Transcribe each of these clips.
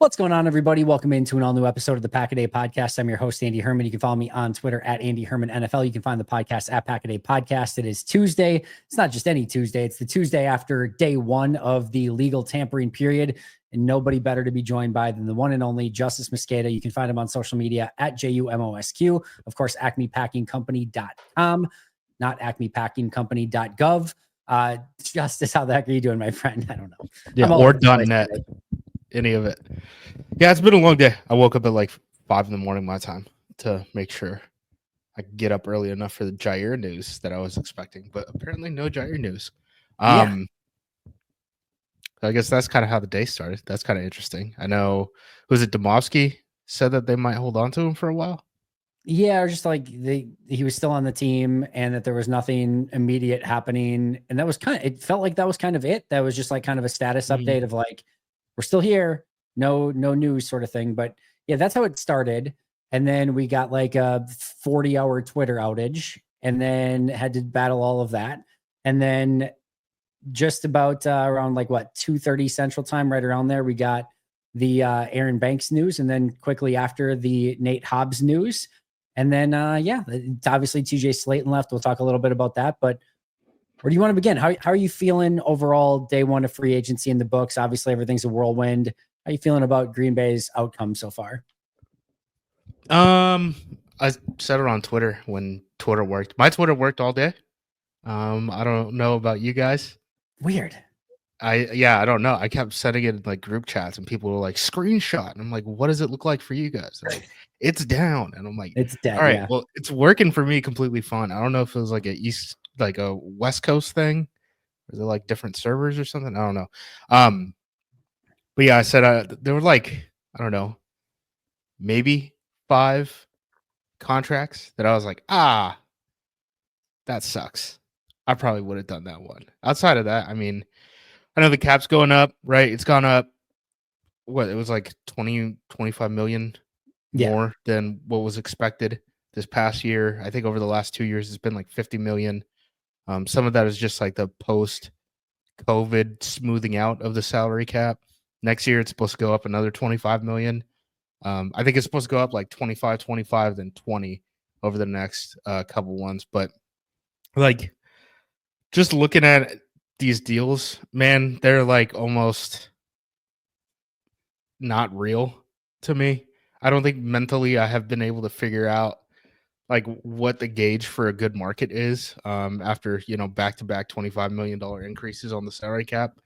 What's going on, everybody? Welcome into an all-new episode of the Pack-A-Day Podcast. I'm your host, Andy Herman. You can follow me on Twitter at Andy Herman NFL. You can find the podcast at Pack-A-Day Podcast. It is Tuesday. It's not just any Tuesday. It's the Tuesday after day one of the legal tampering period, and nobody better to be joined by than the one and only Justis Mosqueda. You can find him on social media at JUMOSQ. Of course, acmepackingcompany.com, not acmepackingcompany.gov. Justice, how the heck are you doing, my friend? I don't know. Yeah, or .net. Any of it. Yeah, it's been a long day. I woke up at like 5 a.m. my time to make sure I could get up early enough for the Jair news that I was expecting, but apparently no Jair news. So I guess that's kind of how the day started. That's kind of interesting. I know, was it Domofsky said that they might hold on to him for a while? Yeah, or just like he was still on the team and that there was nothing immediate happening. And that was it felt like that was kind of it. That was just like kind of a status update of like, we're still here, no news sort of thing. But yeah, that's how it started. And then we got like a 40-hour Twitter outage and then had to battle all of that. And then just about around like 2:30 Central Time, right around there, we got the Aaron Banks news. And then quickly after, the Nate Hobbs news. And then, it's obviously TJ Slayton left. We'll talk a little bit about that, but where do you want to begin? How are you feeling overall day one of free agency in the books? Obviously, everything's a whirlwind. How are you feeling about Green Bay's outcome so far? I said it on Twitter when Twitter worked. My Twitter worked all day. I don't know about you guys. Weird. I don't know. I kept sending it in like group chats and people were like, screenshot. And I'm like, what does it look like for you guys? They're like, it's down. And I'm like, it's dead. All right, yeah. Well, it's working for me completely fine. I don't know if it was like a West Coast thing. Or they're like different servers or something. I don't know. But yeah, I said there were like, I don't know, maybe 5 contracts that I was like, that sucks. I probably would have done that one. Outside of that, I mean, I know the cap's going up, right? It's gone up. What, it was like 25 million more than what was expected this past year. I think over the last 2 years, it's been like 50 million. Some of that is just like the post-COVID smoothing out of the salary cap. Next year, it's supposed to go up another 25 million. I think it's supposed to go up like 25, then 20 over the next couple ones. But like, just looking at these deals, man, they're like almost not real to me. I don't think mentally I have been able to figure out like what the gauge for a good market is after, back-to-back $25 million increases on the salary cap.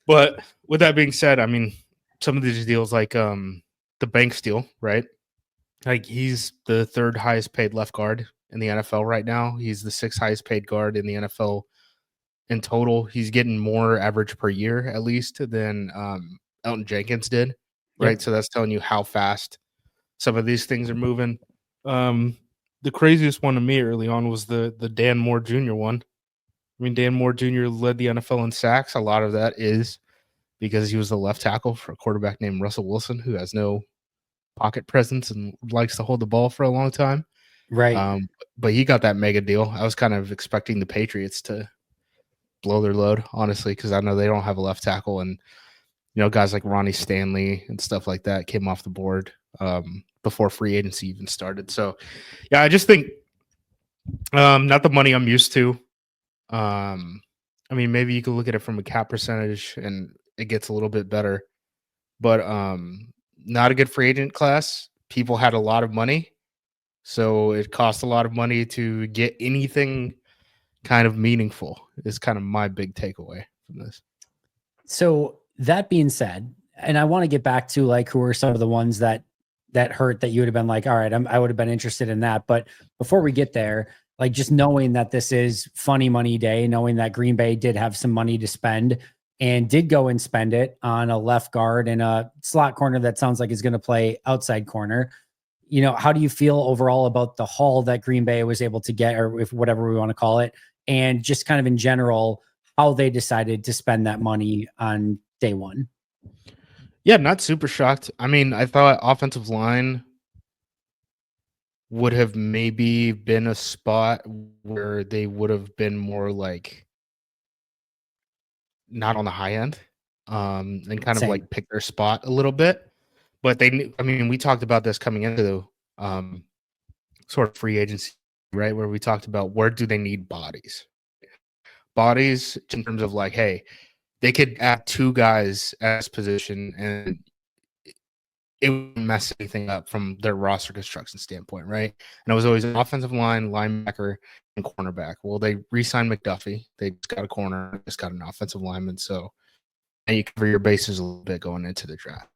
But with that being said, I mean, some of these deals like the Banks deal, right? Like he's the 3rd highest paid left guard in the NFL right now. He's the 6th highest paid guard in the NFL in total. He's getting more average per year at least than Elton Jenkins did, right? Yep. So that's telling you how fast some of these things are moving. The craziest one to me early on was the Dan Moore Jr. one. I mean, Dan Moore Jr. led the NFL in sacks. A lot of that is because he was the left tackle for a quarterback named Russell Wilson, who has no pocket presence and likes to hold the ball for a long time. Right. But he got that mega deal. I was kind of expecting the Patriots to blow their load, honestly, because I know they don't have a left tackle. And, guys like Ronnie Stanley and stuff like that came off the board before free agency even started. So, yeah, I just think not the money I'm used to. I mean, maybe you could look at it from a cap percentage and it gets a little bit better. But not a good free agent class. People had a lot of money. So it cost a lot of money to get anything kind of meaningful is kind of my big takeaway from this. So that being said, and I want to get back to like who are some of the ones that hurt that you would have been like, all right, I would have been interested in that. But before we get there, like just knowing that this is funny money day, knowing that Green Bay did have some money to spend and did go and spend it on a left guard and a slot corner that sounds like is going to play outside corner. How do you feel overall about the haul that Green Bay was able to get, or if whatever we want to call it, and just kind of in general, how they decided to spend that money on day one? Yeah, not super shocked. I mean, I thought offensive line would have maybe been a spot where they would have been more like not on the high end. and kind of Same. like pick their spot a little bit. But we talked about this coming into the sort of free agency, right? Where we talked about where do they need bodies in terms of like, hey, they could add 2 guys at this position and it wouldn't mess anything up from their roster construction standpoint, right? And it was always an offensive line, linebacker, and cornerback. Well, they re-signed McDuffie. They just got a corner, just got an offensive lineman. So and you cover your bases a little bit going into the draft.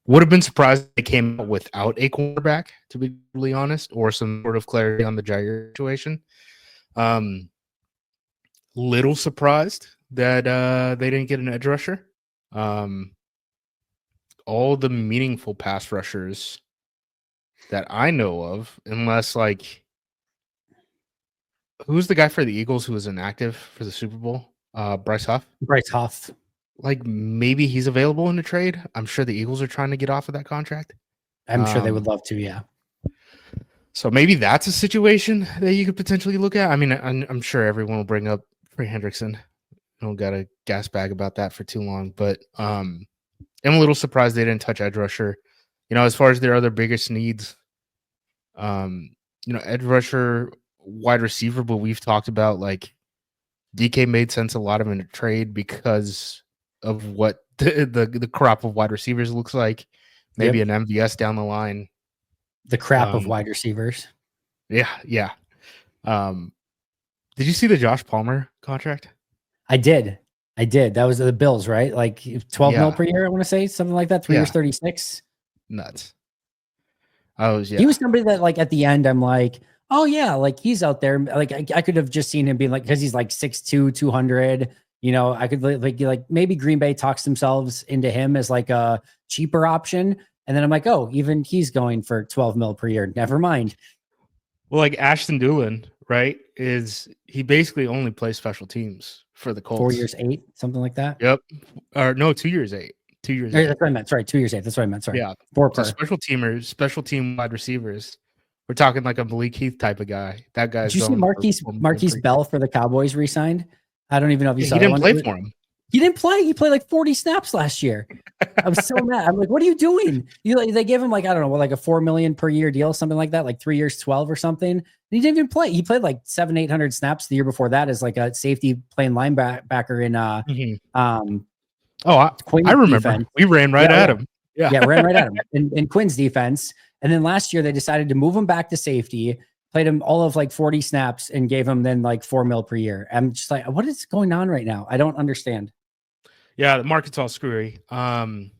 Would have been surprised if they came out without a cornerback, to be really honest, or some sort of clarity on the Jair situation. Little surprised that they didn't get an edge rusher. All the meaningful pass rushers that I know of, unless like who's the guy for the Eagles who was inactive for the Super Bowl? Bryce Huff. Bryce Huff. Like maybe he's available in the trade. I'm sure the Eagles are trying to get off of that contract. I'm sure they would love to, yeah. So maybe that's a situation that you could potentially look at. I mean, I'm sure everyone will bring up Trey Hendrickson. I don't got a gas bag about that for too long, but I'm a little surprised they didn't touch edge rusher. As far as their other biggest needs, edge rusher, wide receiver, but we've talked about like DK made sense a lot of in a trade because of what the crop of wide receivers looks like. Maybe an MVS down the line. The crap of wide receivers. Yeah. Did you see the Josh Palmer contract? I did. That was the Bills, right? Like 12 mil per year, I want to say, something like that. 3 years, 36. Nuts. He was somebody that like at the end, I'm like, oh yeah, like he's out there. Like I could have just seen him being like, because he's like 6'2", 200. I could like maybe Green Bay talks themselves into him as like a cheaper option. And then I'm like, oh, even he's going for 12 mil per year. Never mind. Well, like Ashton Dulin, right? He basically only plays special teams for the Colts. 4 years, 8, something like that. Yep. Or no, 2 years, 8. 2 years. That's what I meant. Sorry, 2 years, 8. That's what I meant. Sorry. Yeah. 4 so special team wide receivers. We're talking like a Malik Heath type of guy. That guy's. Did you see Marquise Bell for the Cowboys re-signed? I don't even know if you saw. He didn't play for him. He didn't play. He played like 40 snaps last year. I was so mad. I'm like, what are you doing? They gave him like, I don't know, like a $4 million per year deal, something like that, like 3 years, 12 or something. And he didn't even play. He played like 700-800 snaps the year before that as like a safety playing linebacker in I remember. Defense. We ran right at him. Yeah, ran right at him in Quinn's defense. And then last year they decided to move him back to safety, played him all of like 40 snaps and gave him then like $4 million per year. I'm just like, what is going on right now? I don't understand. Yeah, the market's all screwy. The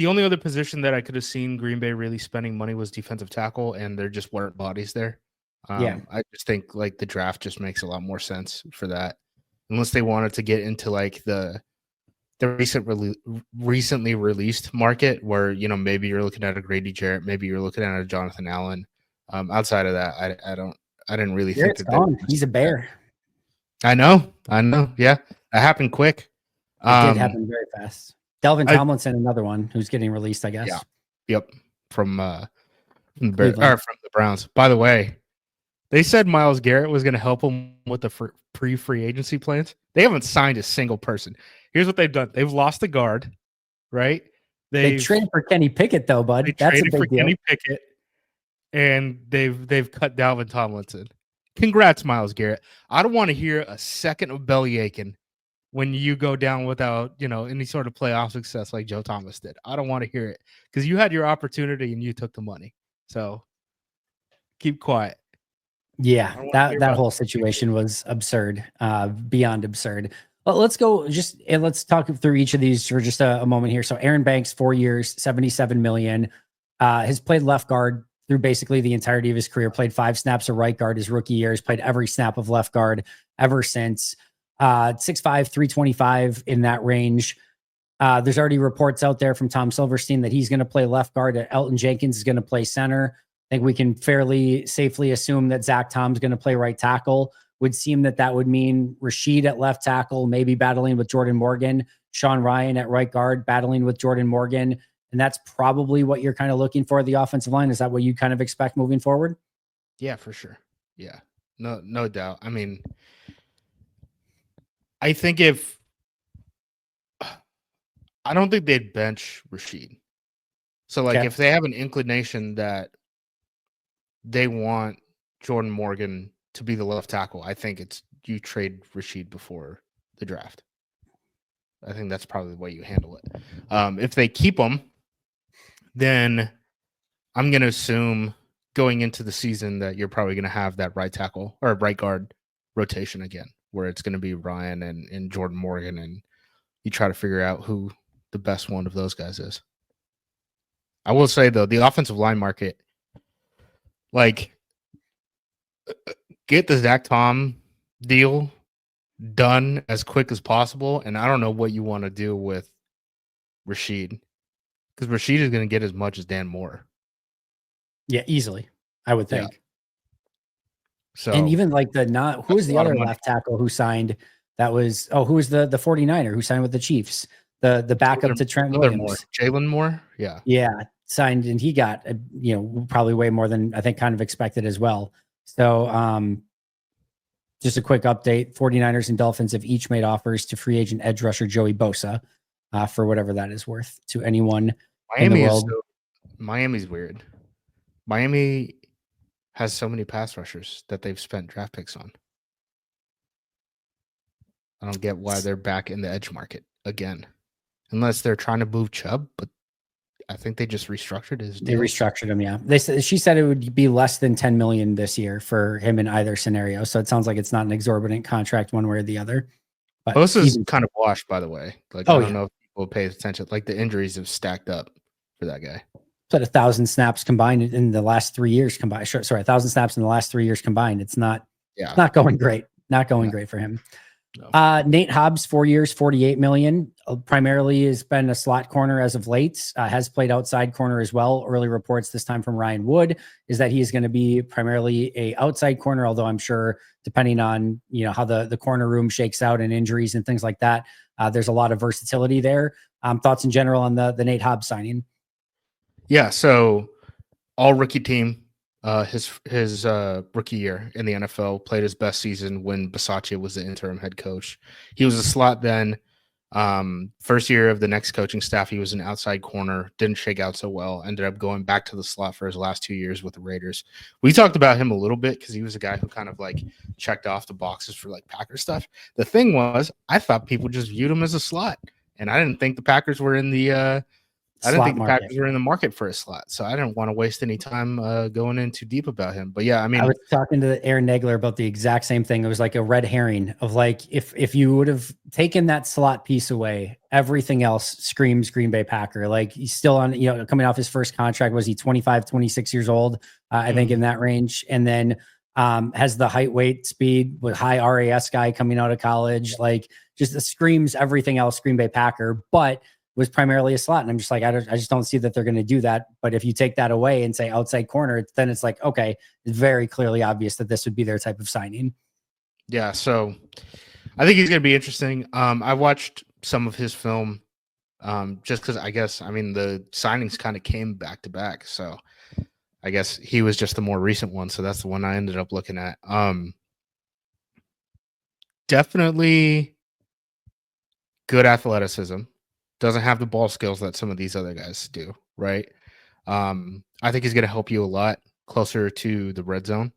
only other position that I could have seen Green Bay really spending money was defensive tackle, and there just weren't bodies there. I just think like the draft just makes a lot more sense for that, unless they wanted to get into like the recently released market where maybe you're looking at a Grady Jarrett, maybe you're looking at a Jonathan Allen. Outside of that, I didn't really think that. He's a bear. I know. Yeah, that happened quick. It did happen very fast. Delvin Tomlinson, another one who's getting released, I guess. Yeah. Yep. From the Browns. By the way, they said Myles Garrett was going to help them with the pre-free agency plans. They haven't signed a single person. Here's what they've done. They've lost a guard, right? They traded for Kenny Pickett, though, bud. That's a big deal. Kenny Pickett, and they've cut Dalvin Tomlinson. Congrats, Myles Garrett. I don't want to hear a second of belly aching when you go down without, any sort of playoff success like Joe Thomas did. I don't want to hear it because you had your opportunity and you took the money. So keep quiet. Yeah, that whole situation was absurd, beyond absurd. Well, let's talk through each of these for just a moment here. So Aaron Banks, 4 years, $77 million, has played left guard through basically the entirety of his career, played 5 snaps of right guard his rookie year, has played every snap of left guard ever since. 6'5", 325 in that range. There's already reports out there from Tom Silverstein that he's going to play left guard, that Elton Jenkins is going to play center. I think we can fairly safely assume that Zach Tom's going to play right tackle. Would seem that would mean Rashid at left tackle, maybe battling with Jordan Morgan, Sean Ryan at right guard, battling with Jordan Morgan. And that's probably what you're kind of looking for, the offensive line. Is that what you kind of expect moving forward? Yeah, for sure. Yeah, no doubt. I mean, I think I don't think they'd bench Rashid. So like Okay. if they have an inclination that they want Jordan Morgan to be the left tackle, I think it's you trade Rashid before the draft. I think that's probably the way you handle it. If they keep him, then I'm going to assume going into the season that you're probably going to have that right tackle or right guard rotation again, where it's going to be Ryan and Jordan Morgan, and you try to figure out who the best one of those guys is. I will say, though, the offensive line market, like, get the Zach Tom deal done as quick as possible, and I don't know what you want to do with Rashid, because Rashid is going to get as much as Dan Moore. Yeah, easily, I would think. Yeah. So, and even like who was the other left tackle who signed? That was who was the 49er who signed with the Chiefs? The backup to Trent Williams. Jalen Moore. Yeah. Yeah, signed, and he got probably way more than I think kind of expected as well. So just a quick update: 49ers and Dolphins have each made offers to free agent edge rusher Joey Bosa for whatever that is worth to anyone in the world. Miami's weird. Miami has so many pass rushers that they've spent draft picks on. I don't get why they're back in the edge market again, unless they're trying to move Chubb, but I think they just restructured his deal. They restructured him, yeah. She said it would be less than 10 million this year for him in either scenario. So it sounds like it's not an exorbitant contract one way or the other. But Bosa's kind of washed, by the way. Like, I don't know if people pay attention. Like, the injuries have stacked up for that guy. But 1,000 snaps combined in the last 3 years combined. Sorry, 1,000 snaps in the last 3 years combined. It's not going great. Not going great for him. No. Nate Hobbs, 4 years, 48 million. Primarily has been a slot corner as of late. Has played outside corner as well. Early reports this time from Ryan Wood is that he is going to be primarily a outside corner, although I'm sure depending on how the corner room shakes out and injuries and things like that, there's a lot of versatility there. Thoughts in general on the Nate Hobbs signing? Yeah, so all rookie team. His rookie year in the NFL, played his best season when Bisaccia was the interim head coach. He was a slot then. First year of the next coaching staff, he was an outside corner, didn't shake out so well, ended up going back to the slot for his last 2 years with the Raiders. We talked about him a little bit because he was a guy who kind of like checked off the boxes for like Packer stuff. The thing was, I thought people just viewed him as a slot, and I didn't think the Packers were in the Packers were in the market for a slot, so I didn't want to waste any time going in too deep about him. But yeah, I mean, I was talking to Aaron Nagler about the exact same thing. It was like a red herring of like, if you would have taken that slot piece away, everything else screams Green Bay Packer. Like, he's still on, coming off his first contract. Was he 25, 26 years old? I think in that range. And then has the height, weight, speed with high RAS guy coming out of college. Like, just screams everything else Green Bay Packer, but was primarily a slot. And I'm just like, I just don't see that they're going to do that. But if you take that away and say outside corner, then it's like, okay, it's very clearly obvious that this would be their type of signing. Yeah. So I think he's going to be interesting. I watched some of his film just because the signings kind of came back to back. So I guess he was just the more recent one. So that's the one I ended up looking at. Definitely good athleticism. Doesn't have the ball skills that some of these other guys do, right? I think he's going to help you a lot closer to the red zone,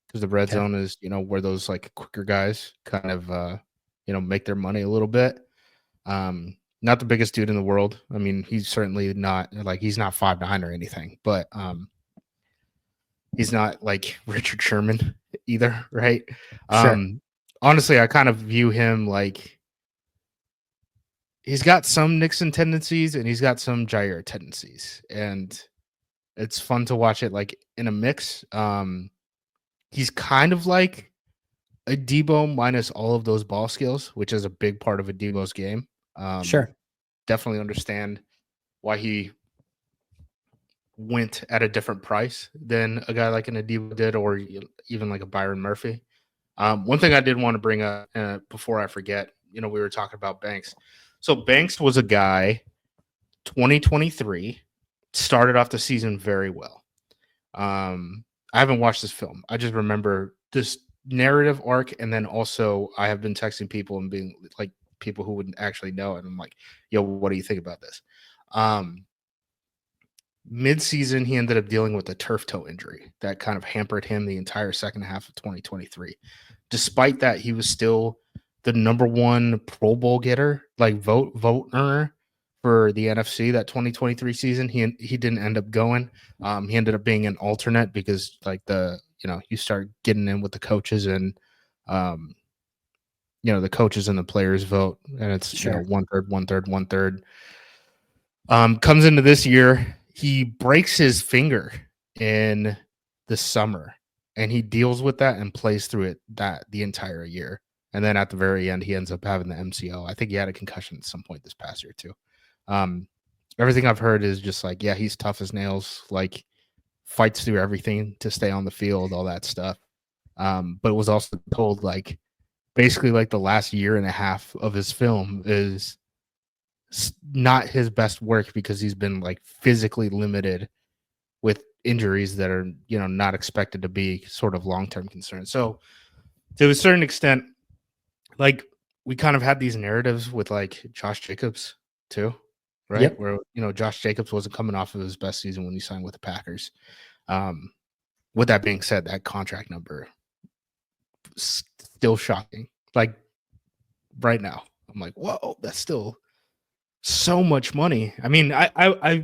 because the red zone is, where those like quicker guys kind of, make their money a little bit. Not the biggest dude in the world. I mean, he's certainly not like, he's not 5'9" or anything, but he's not like Richard Sherman either, right? Sure. Honestly, I kind of view him like, he's got some Nixon tendencies and he's got some Jair tendencies, and it's fun to watch it like in a mix. He's kind of like a Debo minus all of those ball skills, which is a big part of a Debo's game. Sure. Definitely understand why he went at a different price than a guy like an Debo did, or even like a Byron Murphy. One thing I did want to bring up before I forget, we were talking about Banks. So Banks was a guy, 2023, started off the season very well. I haven't watched this film. I just remember this narrative arc, and then also I have been texting people and being like people who wouldn't actually know it. And I'm like, yo, what do you think about this? Mid-season, he ended up dealing with a turf toe injury that kind of hampered him the entire second half of 2023. Despite that, he was still the number one Pro Bowl getter, like vote earner for the NFC that 2023 season. He didn't end up going. He ended up being an alternate because like you start getting in with the coaches and the coaches and the players vote, and it's Sure. 1/3, 1/3, 1/3. Comes into this year, he breaks his finger in the summer, and he deals with that and plays through it the entire year. And then at the very end, he ends up having the MCL. I think he had a concussion at some point this past year too. Everything I've heard is just like, yeah, he's tough as nails, like fights through everything to stay on the field, all that stuff. But it was also told like basically like the last year and a half of his film is not his best work because he's been like physically limited with injuries that are not expected to be sort of long-term concerns. So to a certain extent, like we kind of had these narratives with like Josh Jacobs too, right? Yep. Where Josh Jacobs wasn't coming off of his best season when he signed with the Packers. With that being said, that contract number still shocking. Like right now, I'm like, whoa, that's still so much money. I mean, I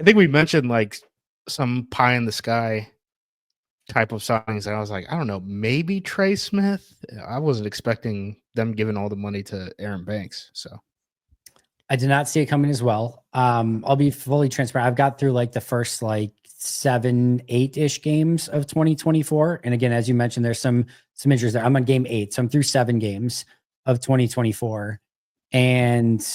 think we mentioned like some pie in the sky type of signings, and I was like, I don't know, maybe Trey Smith. I wasn't expecting them giving all the money to Aaron Banks. So I did not see it coming as well. I'll be fully transparent. I've got through like the first like 7-8-ish games of 2024. And again, as you mentioned, there's some injuries there. I'm on game 8. So I'm through 7 games of 2024. And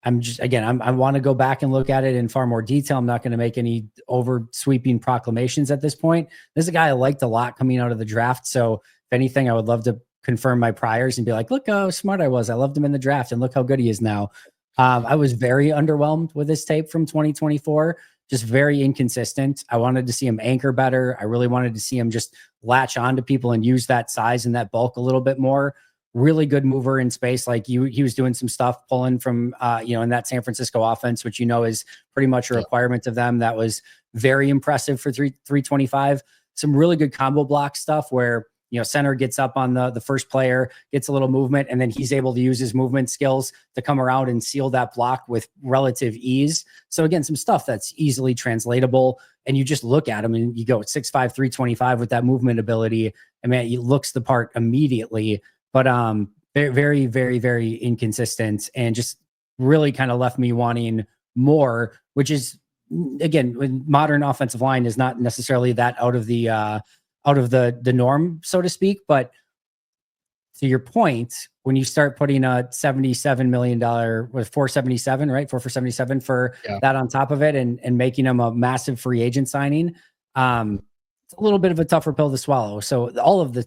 I'm just, again, I want to go back and look at it in far more detail. I'm not going to make any over sweeping proclamations at this point. This is a guy I liked a lot coming out of the draft. So if anything, I would love to confirm my priors and be like, look how smart I was. I loved him in the draft and look how good he is now. I was very underwhelmed with this tape from 2024, just very inconsistent. I wanted to see him anchor better. I really wanted to see him just latch on to people and use that size and that bulk a little bit more. Really good mover in space. Like he was doing some stuff pulling from, in that San Francisco offense, which, is pretty much a requirement of them. That was very impressive for 325. Some really good combo block stuff where, center gets up on the first player, gets a little movement, and then he's able to use his movement skills to come around and seal that block with relative ease. So again, some stuff that's easily translatable. And you just look at him and you go 6'5", 325 with that movement ability. I mean, he looks the part immediately, but very, very, very, very inconsistent and just really kind of left me wanting more, which is, again, modern offensive line is not necessarily that out of the norm, so to speak. But to your point, when you start putting a $77 million with 477, right? 4 for 77 for that on top of it and making him a massive free agent signing, it's a little bit of a tougher pill to swallow. So all of the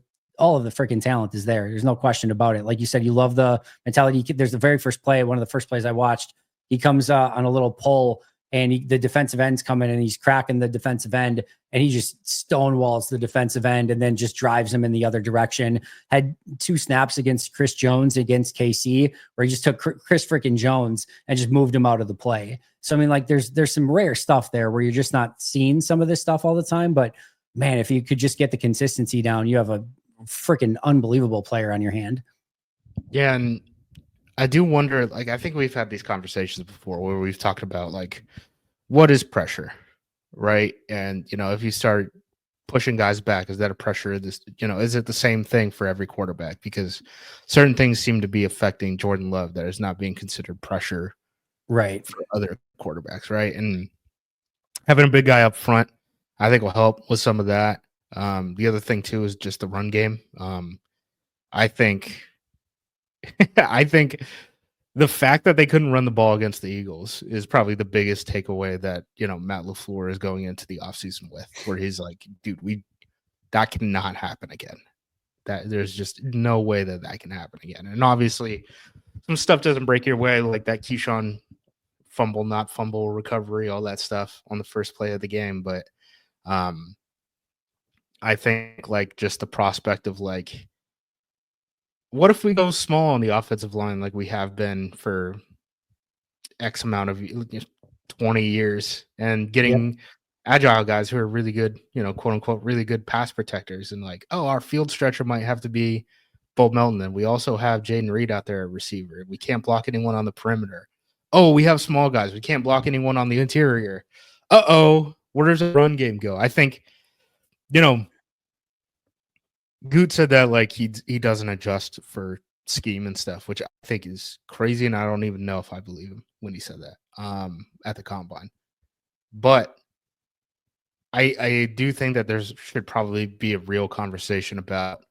freaking talent is there. There's no question about it. Like you said, you love the mentality. There's the very first play, one of the first plays I watched. He comes on a little pull and the defensive end's coming and he's cracking the defensive end and he just stonewalls the defensive end and then just drives him in the other direction. Had 2 snaps against Chris Jones against KC where he just took Chris freaking Jones and just moved him out of the play. So, I mean, like there's some rare stuff there where you're just not seeing some of this stuff all the time. But man, if you could just get the consistency down, you have a freaking unbelievable player on your hand. Yeah. And I do wonder, like, I think we've had these conversations before where we've talked about like, what is pressure, right? And, if you start pushing guys back, is that a pressure? Is it the same thing for every quarterback? Because certain things seem to be affecting Jordan Love that is not being considered pressure, right, for other quarterbacks, right? And having a big guy up front, I think will help with some of that. The other thing too is just the run game. I think the fact that they couldn't run the ball against the Eagles is probably the biggest takeaway that, Matt LaFleur is going into the offseason with, where he's like, dude, that cannot happen again. That there's just no way that can happen again. And obviously some stuff doesn't break your way, like that Keyshawn fumble, not fumble recovery, all that stuff on the first play of the game. But I think like just the prospect of like, what if we go small on the offensive line like we have been for X amount of 20 years and Yep. getting agile guys who are really good, quote unquote, really good pass protectors. And like, oh, our field stretcher might have to be Bo Melton. And we also have Jaden Reed out there at receiver. We can't block anyone on the perimeter. Oh, we have small guys. We can't block anyone on the interior. Where does the run game go? I think, Goot said that like he doesn't adjust for scheme and stuff, which I think is crazy, and I don't even know if I believe him when he said that at the combine. But I do think that there should probably be a real conversation about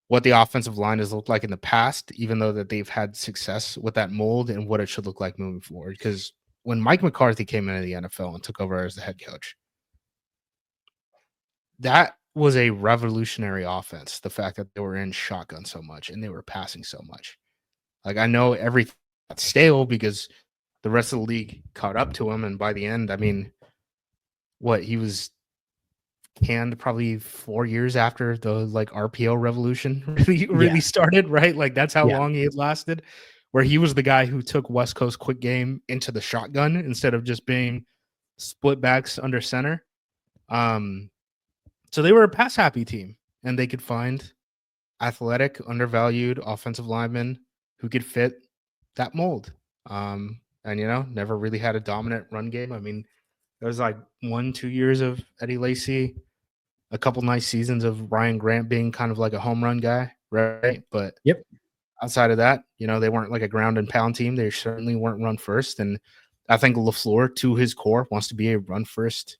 what the offensive line has looked like in the past, even though that they've had success with that mold, and what it should look like moving forward. Because when Mike McCarthy came into the NFL and took over as the head coach, that was a revolutionary offense. The fact that they were in shotgun so much and they were passing so much. Like, I know everything got stale because the rest of the league caught up to him. And by the end, I mean, he was canned probably 4 years after the like RPO revolution really started, right? Like that's how long he had lasted, where he was the guy who took West Coast quick game into the shotgun instead of just being split backs under center. So they were a pass happy team, and they could find athletic, undervalued offensive linemen who could fit that mold. And never really had a dominant run game. I mean, there was like 1-2 years of Eddie Lacy, a couple nice seasons of Ryan Grant being kind of like a home run guy, right? But outside of that, they weren't like a ground and pound team. They certainly weren't run first. And I think LaFleur, to his core, wants to be a run first,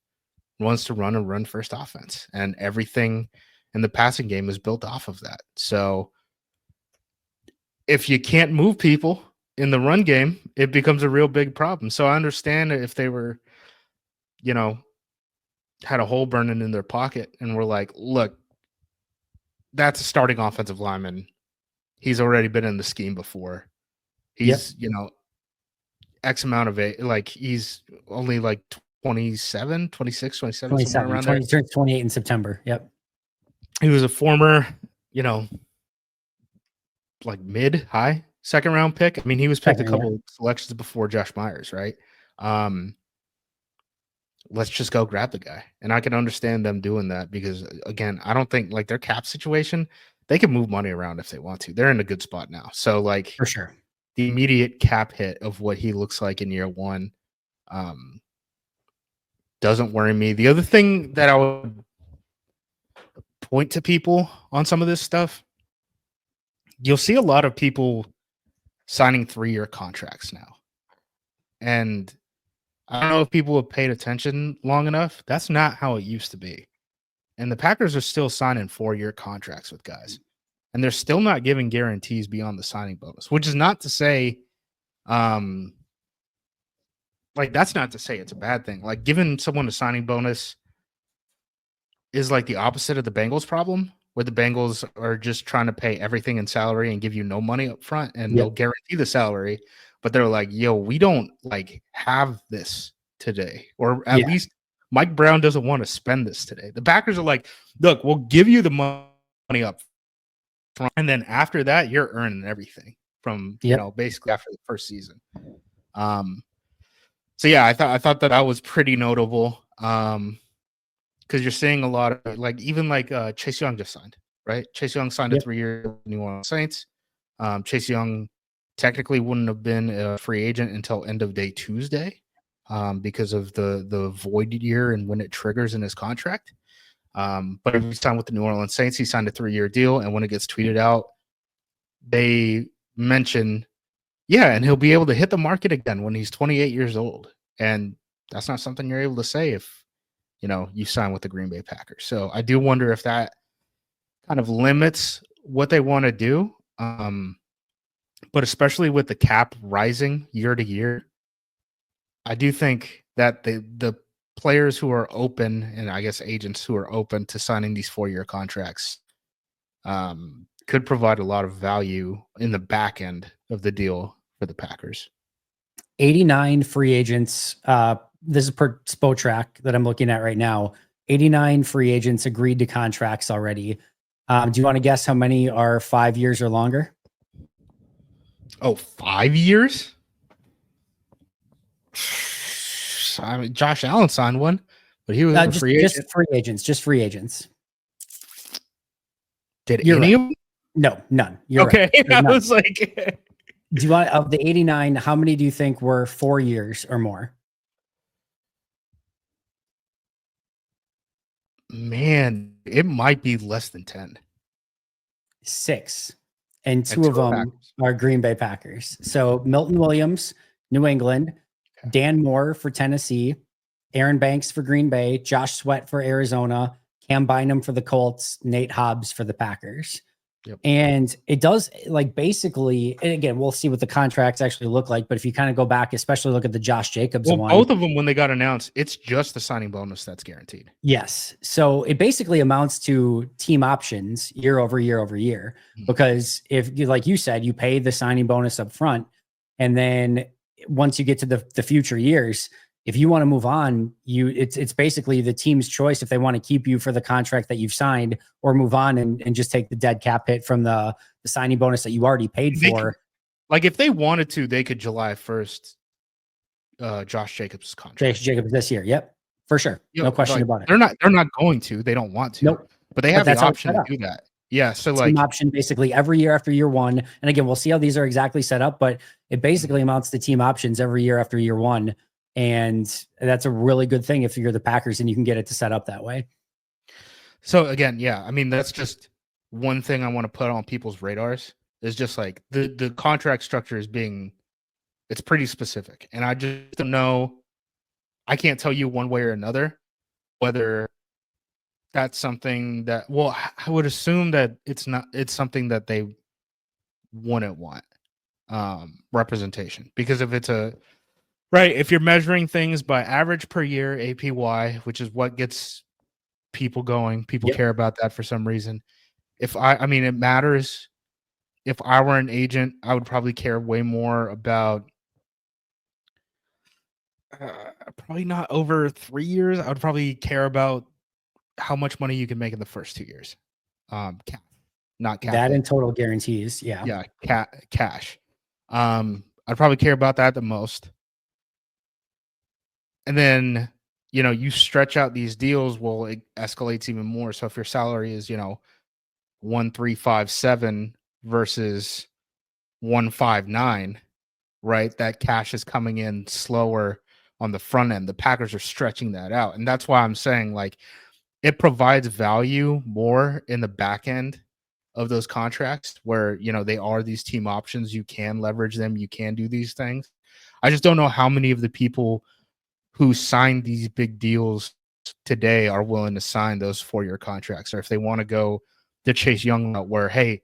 wants to run a run first offense. And everything in the passing game is built off of that. So if you can't move people in the run game, it becomes a real big problem. So I understand if they were, had a hole burning in their pocket and we're like, look, that's a starting offensive lineman. He's already been in the scheme before. He's, X amount of it. Like he's only like 27, 26, 27, somewhere around there. He turns 28 in September. Yep. He was a former, like mid-high second round pick. I mean, he was picked a couple selections before Josh Myers, right? Let's just go grab the guy. And I can understand them doing that because, again, I don't think like their cap situation, they can move money around if they want to. They're in a good spot now. So, like, for sure, the immediate cap hit of what he looks like in year one doesn't worry me. The other thing that I would point to people on some of this stuff, you'll see a lot of people signing 3-year contracts now. And I don't know if people have paid attention long enough. That's not how it used to be. And the Packers are still signing 4-year contracts with guys. And they're still not giving guarantees beyond the signing bonus, which is not to say, like, that's not to say it's a bad thing. Like, giving someone a signing bonus is like the opposite of the Bengals problem, where the Bengals are just trying to pay everything in salary and give you no money up front, and they'll guarantee the salary. But they're like, yo, we don't like have this today, or at least Mike Brown doesn't want to spend this today. The Packers are like, look, we'll give you the money up front, and then after that, you're earning everything from basically after the first season. So yeah, I thought that was pretty notable. Because you're seeing a lot of like even like Chase Young just signed, right? Chase Young signed a 3-year New Orleans Saints. Chase Young technically wouldn't have been a free agent until end of day Tuesday because of the void year and when it triggers in his contract. But he signed with the New Orleans Saints. He signed a 3-year deal, and when it gets tweeted out, they mention, and he'll be able to hit the market again when he's 28 years old. And that's not something you're able to say if you sign with the Green Bay Packers. So I do wonder if that kind of limits what they want to do. But especially with the cap rising year to year, I do think that the players who are open, and I guess agents who are open to signing these 4-year contracts could provide a lot of value in the back end of the deal for the Packers. 89 free agents. This is per Spotrac that I'm looking at right now. 89 free agents agreed to contracts already. Do you want to guess how many are 5 years or longer? Oh, 5 years? I mean, Josh Allen signed one, but he was a free agent. Just free agents. Just free agents. Did You're any right. of them? No, none. You're okay. right. I None. was like, do you want of the 89? How many do you think were 4 years or more? man, it might be less than 10. 6, and two of them Packers. are Green Bay Packers. So Milton Williams, New England, Okay. Dan Moore for Tennessee, Aaron Banks for Green Bay, Josh Sweat for Arizona, Cam Bynum for the Colts, Nate Hobbs for the Packers. Yep. And it does, like, basically, and again, we'll see what the contracts actually look like. But if you kind of go back, especially look at the Josh Jacobs one. Both of them, when they got announced, it's just the signing bonus that's guaranteed. Yes. So it basically amounts to team options year over year over year. Because if you, like you said, you pay the signing bonus up front, and then once you get to the future years, if you want to move on, it's basically the team's choice if they want to keep you for the contract that you've signed, or move on and just take the dead cap hit from the signing bonus that you already paid for. Like, if they wanted to, they could July 1st Josh Jacobs' contract. Jacobs this year. Yep. For sure. No question about it. They're not going to. They don't want to. Nope. But they have the option to do that. Yeah. So team like option basically every year after year one. And again, we'll see how these are exactly set up, but it basically amounts to team options every year after year one. And that's a really good thing if you're the Packers and you can get it to set up that way. So again, yeah, I mean, that's just one thing I want to put on people's radars is just like the contract structure is it's pretty specific. And I just don't know. I can't tell you one way or another whether that's something that, well, I would assume that it's something that they wouldn't want representation, because if it's if you're measuring things by average per year, APY, which is what gets people going, people care about that for some reason. I mean, it matters. If I were an agent, I would probably care way more about probably not over 3 years. I would probably care about how much money you can make in the first 2 years. Not cap. That in total guarantees. Yeah. Yeah. Cash. I'd probably care about that the most. And then, you stretch out these deals, well, it escalates even more. So if your salary is, 1,357 versus 159, right? That cash is coming in slower on the front end. The Packers are stretching that out. And that's why I'm saying, like, it provides value more in the back end of those contracts where, they are these team options. You can leverage them. You can do these things. I just don't know how many of the people who signed these big deals today are willing to sign those 4-year contracts, or if they want to go the Chase Young route where, hey,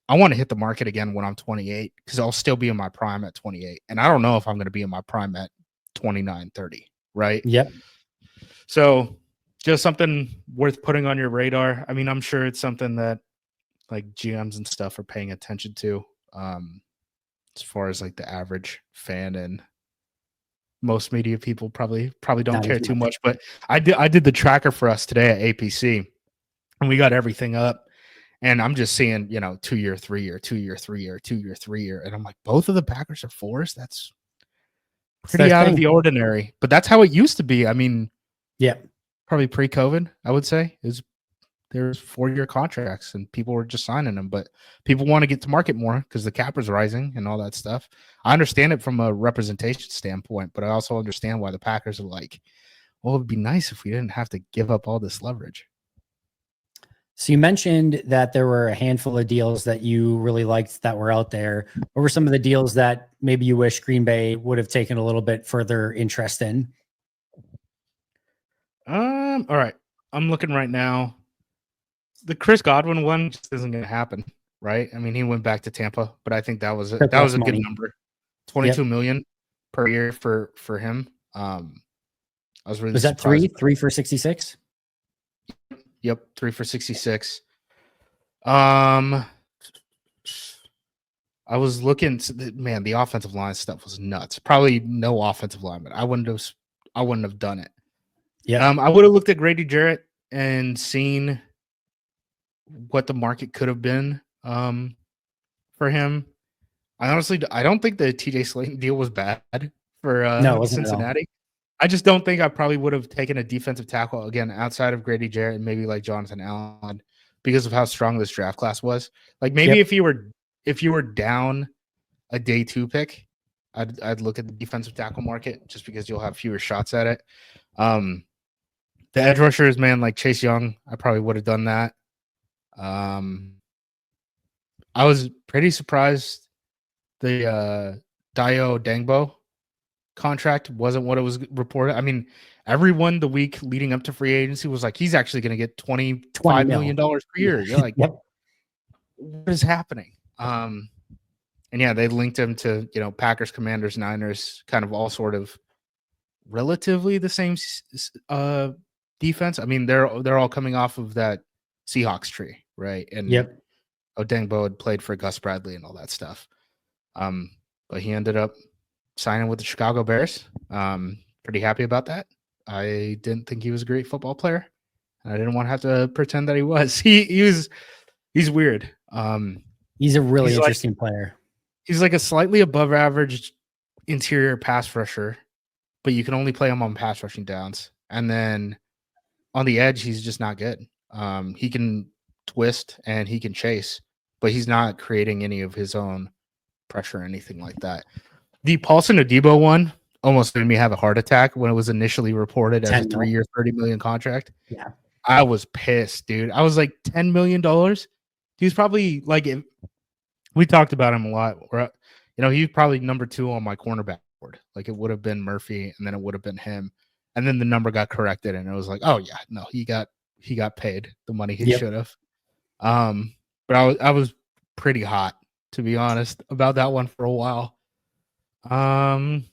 I want to hit the market again when I'm 28 because I'll still be in my prime at 28. And I don't know if I'm going to be in my prime at 29, 30, right? Yep. So just something worth putting on your radar. I mean, I'm sure it's something that like GMs and stuff are paying attention to as far as like the average fan and most media people probably don't care too much. But I did the tracker for us today at APC, and we got everything up. And I'm just seeing, 2 year, 3 year, 2 year, 3 year, 2 year, 3 year. And I'm like, both of the Packers are 4s. That's pretty out of the ordinary. But that's how it used to be. I mean, yeah, probably pre-COVID, I would say, there's 4-year contracts and people were just signing them. But people want to get to market more because the cap is rising and all that stuff. I understand it from a representation standpoint, but I also understand why the Packers are like, well, it'd be nice if we didn't have to give up all this leverage. So you mentioned that there were a handful of deals that you really liked that were out there. What were some of the deals that maybe you wish Green Bay would have taken a little bit further interest in? All right. I'm looking right now. The Chris Godwin one just isn't going to happen, right? I mean, he went back to Tampa, but I think that was a good number. 22 million per year for him. I was really surprised. That three for 66? Yep, 3 for 66. I was looking, man, the offensive line stuff was nuts. Probably no offensive lineman. I wouldn't have done it. Yeah. I would have looked at Grady Jarrett. and seeing what the market could have been for him, I don't think the TJ Slayton deal was bad for No, it wasn't at all. Cincinnati. I just don't think I probably would have taken a defensive tackle again outside of Grady Jarrett and maybe like Jonathan Allen because of how strong this draft class was. Like maybe Yep. if you were down a day 2 pick, I'd look at the defensive tackle market just because you'll have fewer shots at it. The edge rushers, man, like Chase Young, I probably would have done that. I was pretty surprised the Dio Dangbo contract wasn't what it was reported. I mean, everyone the week leading up to free agency was like, he's actually going to get $25 million per year. You're like, yep. What is happening? And yeah, they linked him to, Packers, Commanders, Niners, kind of all sort of relatively the same defense. I mean, they're all coming off of that Seahawks tree, right? And Odengbo had played for Gus Bradley and all that stuff. But he ended up signing with the Chicago Bears. Pretty happy about that. I didn't think he was a great football player. And I didn't want to have to pretend that he was. He's weird. He's a really interesting player. He's like a slightly above average interior pass rusher, but you can only play him on pass rushing downs. And then on the edge, he's just not good. He can twist and he can chase, but he's not creating any of his own pressure or anything like that. The Paulson Adebo one almost made me have a heart attack when it was initially reported as a 3-year, $30 million contract. Yeah. I was pissed, dude. I was like, $10 million? He was probably like, we talked about him a lot. He's probably number 2 on my cornerback board. Like it would have been Murphy and then it would have been him. And then the number got corrected and it was like, oh yeah, no, he got paid the money he should have. But I was pretty hot, to be honest, about that one for a while. Some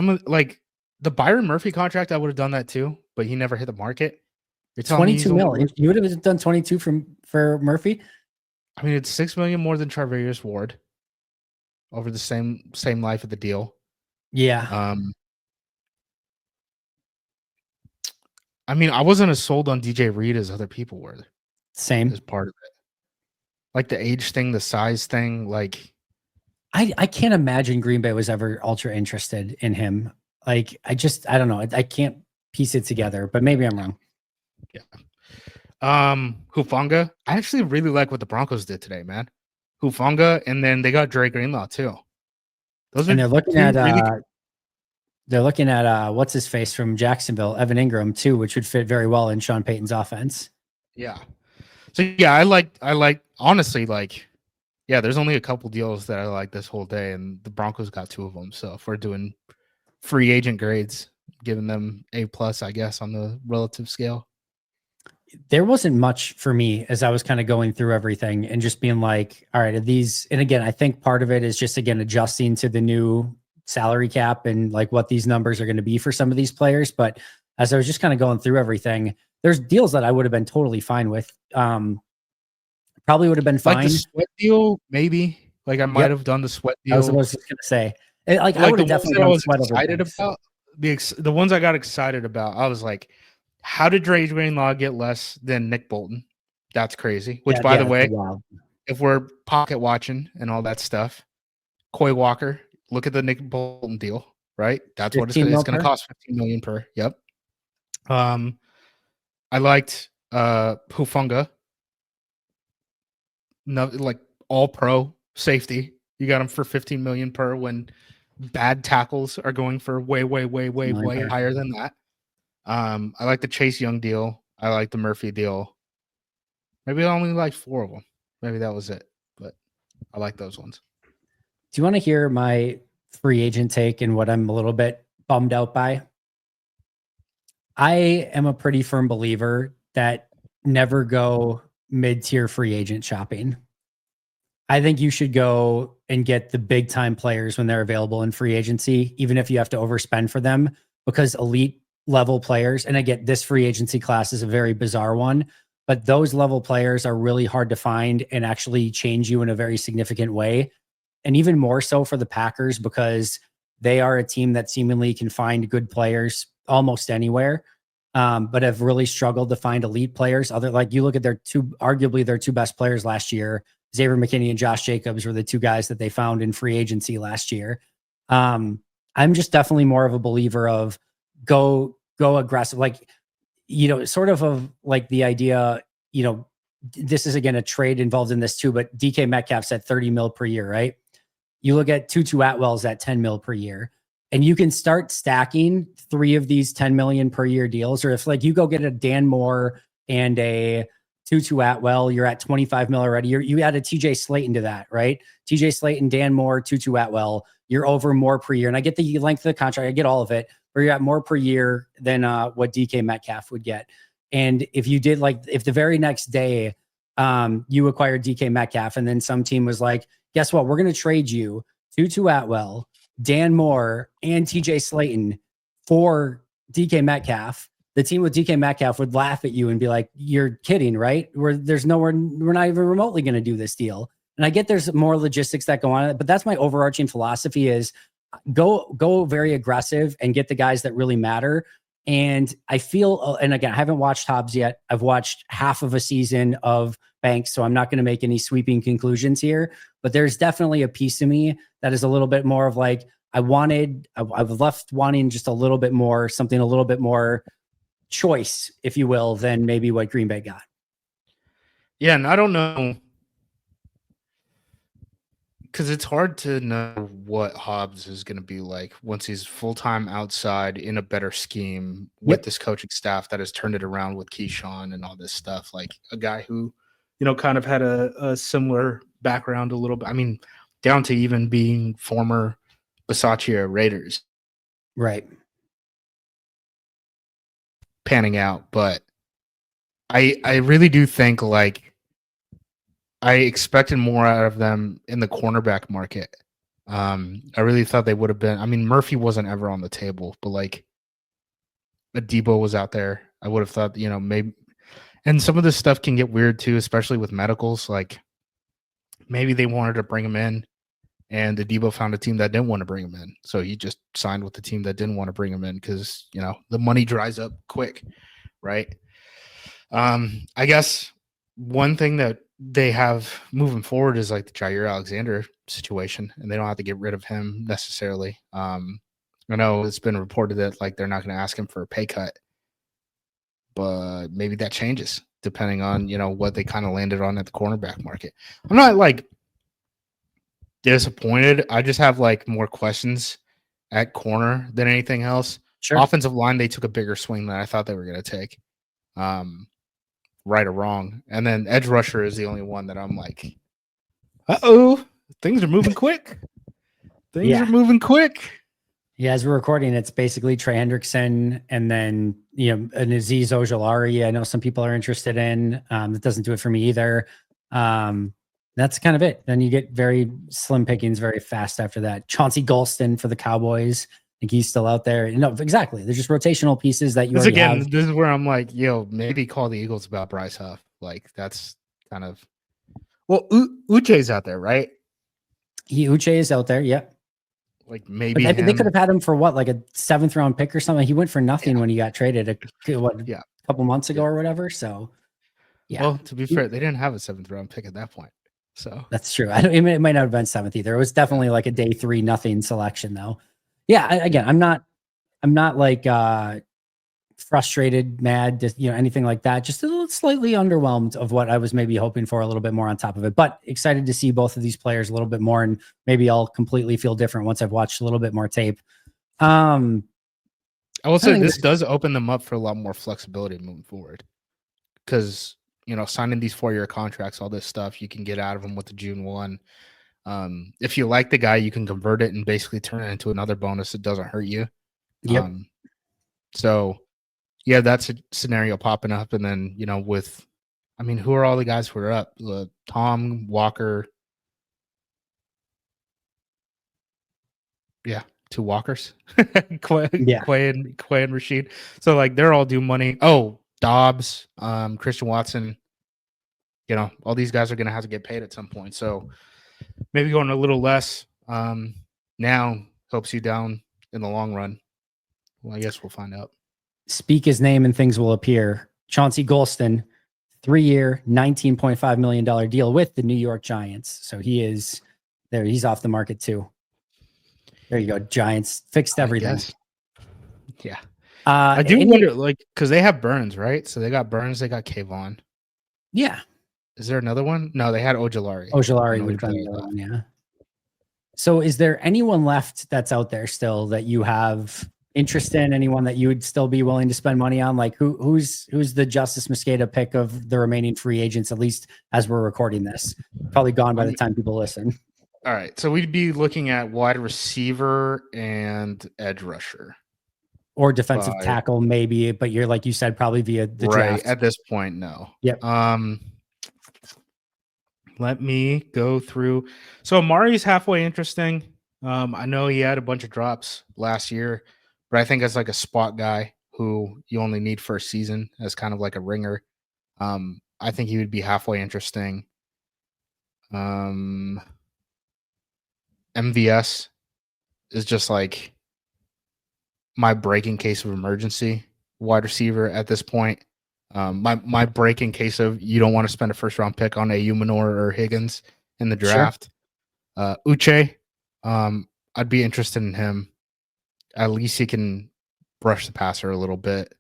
of like the Byron Murphy contract, I would have done that too, but he never hit the market. It's 22 million. You would have done 22 for Murphy. I mean, it's $6 million more than Charvarius Ward over the same life of the deal. Yeah. I mean, I wasn't as sold on DJ Reed as other people were. Same. As part of it. Like the age thing, the size thing, like I can't imagine Green Bay was ever ultra interested in him. Like I don't know. I can't piece it together, but maybe I'm wrong. Yeah. Hufanga. I actually really like what the Broncos did today, man. Hufanga, and then they got Dre Greenlaw too. And they're looking at what's his face from Jacksonville, Evan Ingram too, which would fit very well in Sean Payton's offense. Yeah. So yeah, I like honestly, like, yeah, there's only a couple deals that I like this whole day, and the Broncos got 2 of them. So if we're doing free agent grades, giving them A+, I guess, on the relative scale. There wasn't much for me as I was kind of going through everything and just being like, all right, are these, and again, I think part of it is just, again, adjusting to the new salary cap and like what these numbers are going to be for some of these players. But as I was just kind of going through everything, there's deals that I would have been totally fine with. Probably would have been fine. Like the Sweat deal, maybe. Like I might have done the Sweat deal. I was just going to say, like I would have definitely done Sweat excited about. The ones I got excited about, I was like, how did Dre Greenlaw get less than Nick Bolton? That's crazy. Which, by the way, if we're pocket watching and all that stuff, Coy Walker, look at the Nick Bolton deal, right? That's what it's going to cost, $15 million per. Yep. I liked Hufanga. No, like all pro safety. You got him for $15 million per when bad tackles are going for way higher than that. I like the Chase Young deal. I like the Murphy deal. Maybe I only like 4 of them. Maybe that was it, but I like those ones. Do you want to hear my free agent take and what I'm a little bit bummed out by? I am a pretty firm believer that never go mid-tier free agent shopping. I think you should go and get the big time players when they're available in free agency, even if you have to overspend for them, because elite level players, and again, this free agency class is a very bizarre one, but those level players are really hard to find and actually change you in a very significant way. And even more so for the Packers, because they are a team that seemingly can find good players almost anywhere. but have really struggled to find elite players. Like you look at arguably their two best players last year, Xavier McKinney and Josh Jacobs were the two guys that they found in free agency last year. I'm just definitely more of a believer of go aggressive, like, sort of like the idea, this is again a trade involved in this too, but DK Metcalf's at 30 mil per year, right? You look at Tutu Atwell's at 10 mil per year, and you can start stacking 3 of these 10 million per year deals. Or if like you go get a Dan Moore and a Tutu Atwell, you're at 25 mil already. You add a TJ Slayton to that, right? TJ Slayton, Dan Moore, Tutu Atwell, you're over more per year. And I get the length of the contract, I get all of it, but you're at more per year than what DK Metcalf would get. And if you did if the very next day you acquired DK Metcalf, and then some team was like, guess what? We're going to trade you Tutu Atwell, Dan Moore, and TJ Slayton for DK Metcalf. The team with DK Metcalf would laugh at you and be like, you're kidding, right? We're not even remotely going to do this deal. And I get there's more logistics that go on, but that's my overarching philosophy is go very aggressive and get the guys that really matter. And I feel, and again, I haven't watched Hobbs yet. I've watched half of a season of Banks, so I'm not going to make any sweeping conclusions here, but there's definitely a piece of me that is a little bit more of like, I was left wanting just a little bit more, something a little bit more choice, if you will, than maybe what Green Bay got. Yeah, and I don't know, because it's hard to know what Hobbs is going to be like once he's full-time outside in a better scheme with this coaching staff that has turned it around with Keyshawn and all this stuff. Like a guy who, kind of had a similar background a little bit. I mean, down to even being former Bisaccia Raiders. Right. Panning out. But I really do think like I expected more out of them in the cornerback market. I really thought they would have been. I mean, Murphy wasn't ever on the table, but like Debo was out there. I would have thought, maybe. And some of this stuff can get weird too, especially with medicals. Like maybe they wanted to bring him in, and the Debo found a team that didn't want to bring him in, so he just signed with the team that didn't want to bring him in because the money dries up quick, right? I guess one thing that they have moving forward is like the Jair Alexander situation, and they don't have to get rid of him necessarily. I know it's been reported that like they're not going to ask him for a pay cut, but maybe that changes depending on what they kind of landed on at the cornerback market. I'm not like disappointed. I just have like more questions at corner than anything else. Sure. Offensive line, they took a bigger swing than I thought they were going to take. Right or wrong. And then edge rusher is the only one that I'm like, things are moving quick. Things are moving quick. Yeah, as we're recording, it's basically Trey Hendrickson and then, an Azeez Ojulari. I know some people are interested in. That doesn't do it for me either. That's kind of it. Then you get very slim pickings very fast after that. Chauncey Golston for the Cowboys. I think he's still out there. No, exactly. They're just rotational pieces that you already have. This is where I'm like, maybe call the Eagles about Bryce Huff. Like that's kind of Uche's out there, right? Uche is out there. Yep. Like maybe they could have had him for what, like a 7th round pick or something. He went for nothing when he got traded a couple months ago or whatever. So yeah. Well, to be fair, they didn't have a 7th round pick at that point. So that's true. It might not have been 7th either. It was definitely like a day 3 nothing selection though. Yeah. Again, I'm not like frustrated, mad, just, anything like that. Just a little slightly underwhelmed of what I was maybe hoping for a little bit more on top of it, but excited to see both of these players a little bit more. And maybe I'll completely feel different once I've watched a little bit more tape. I will say this does open them up for a lot more flexibility moving forward. Cause signing these 4-year contracts, all this stuff, you can get out of them with the June 1. If you like the guy, you can convert it and basically turn it into another bonus. It doesn't hurt you. Yep. So yeah, that's a scenario popping up. And then, who are all the guys who are up? Tom, Walker. Yeah, 2 Walkers. Quay and Rashid. So like they're all due money. Oh, Dobbs, Christian Watson. All these guys are gonna have to get paid at some point. So maybe going a little less now helps you down in the long run. Well, I guess we'll find out. speak his name and things will appear. Chauncey Golston, 3-year, $19.5 million deal with the New York Giants. So he is there. He's off the market too. There you go. Giants fixed everything. Yeah. I do wonder, like, because they have Burns, right? So they got Burns, they got Kayvon. Yeah. Is there another one? No, they had Ojulari. Ojulari would have been the other one, yeah. So is there anyone left that's out there still that you have interest in? Anyone that you would still be willing to spend money on? Like who's the Justis Mosqueda pick of the remaining free agents, at least as we're recording this? Probably gone by the time people listen. All right. So we'd be looking at wide receiver and edge rusher. Or defensive tackle, maybe, but you're like you said, probably via the draft. At this point, no. Yep. Let me go through. So Amari's halfway interesting. I know he had a bunch of drops last year, but I think as like a spot guy who you only need for a season as kind of like a ringer, I think he would be halfway interesting. MVS is just like my breaking case of emergency wide receiver at this point. My breaking case of you don't want to spend a first round pick on a Umanor or Higgins in the draft. Sure. Uche, I'd be interested in him. At least he can brush the passer a little bit.